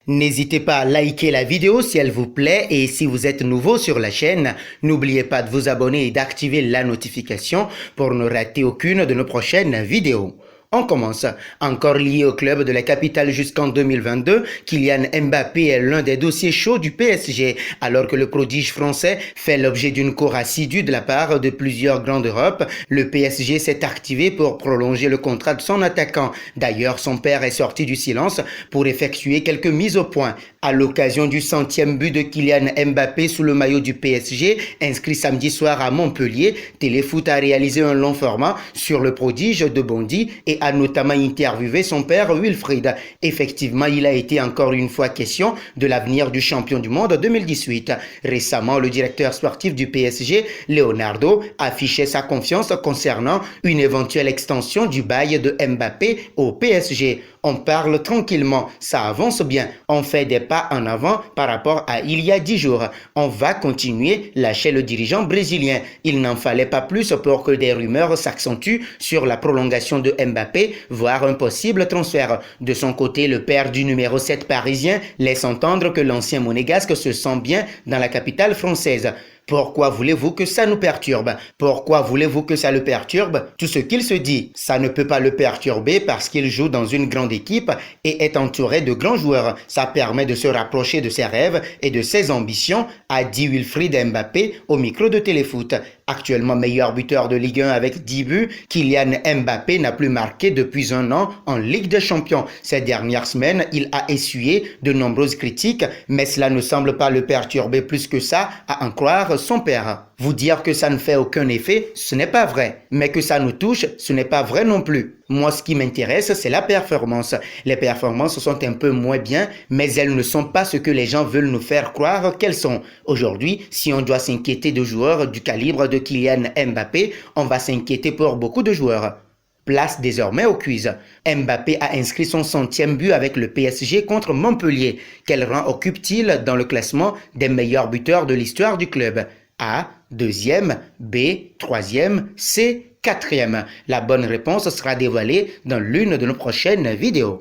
N'hésitez pas à liker la vidéo si elle vous plaît et si vous êtes nouveau sur la chaîne, n'oubliez pas de vous abonner et d'activer la notification pour ne rater aucune de nos prochaines vidéos. On commence. Encore lié au club de la capitale jusqu'en 2022, Kylian Mbappé est l'un des dossiers chauds du PSG, alors que le prodige français fait l'objet d'une cour assidue de la part de plusieurs grands d'Europe. Le PSG s'est activé pour prolonger le contrat de son attaquant. D'ailleurs, son père est sorti du silence pour effectuer quelques mises au point. À l'occasion du 100e but de Kylian Mbappé sous le maillot du PSG, inscrit samedi soir à Montpellier, Téléfoot a réalisé un long format sur le prodige de Bondy et a notamment interviewé son père Wilfried. Effectivement, il a été encore une fois question de l'avenir du champion du monde 2018. Récemment, le directeur sportif du PSG, Leonardo, affichait sa confiance concernant une éventuelle extension du bail de Mbappé au PSG. On parle tranquillement, ça avance bien, on fait des pas en avant par rapport à il y a 10 jours. On va continuer, lâchait le dirigeant brésilien. Il n'en fallait pas plus pour que des rumeurs s'accentuent sur la prolongation de Mbappé, voire un possible transfert. De son côté, le père du numéro 7 parisien laisse entendre que l'ancien monégasque se sent bien dans la capitale française. Pourquoi voulez-vous que ça nous perturbe? Pourquoi voulez-vous que ça le perturbe? Tout ce qu'il se dit, ça ne peut pas le perturber parce qu'il joue dans une grande équipe et est entouré de grands joueurs. Ça permet de se rapprocher de ses rêves et de ses ambitions, a dit Wilfried Mbappé au micro de Téléfoot. Actuellement meilleur buteur de Ligue 1 avec 10 buts, Kylian Mbappé n'a plus marqué depuis un an en Ligue des Champions. Ces dernières semaines, il a essuyé de nombreuses critiques, mais cela ne semble pas le perturber plus que ça, à en croire son père. Vous dire que ça ne fait aucun effet, ce n'est pas vrai. Mais que ça nous touche, ce n'est pas vrai non plus. Moi, ce qui m'intéresse, c'est la performance. Les performances sont un peu moins bien, mais elles ne sont pas ce que les gens veulent nous faire croire qu'elles sont. Aujourd'hui, si on doit s'inquiéter de joueurs du calibre de Kylian Mbappé, on va s'inquiéter pour beaucoup de joueurs. Place désormais au quiz. Mbappé a inscrit son 100e but avec le PSG contre Montpellier. Quel rang occupe-t-il dans le classement des meilleurs buteurs de l'histoire du club? A, deuxième, B, troisième, C, quatrième. La bonne réponse sera dévoilée dans l'une de nos prochaines vidéos.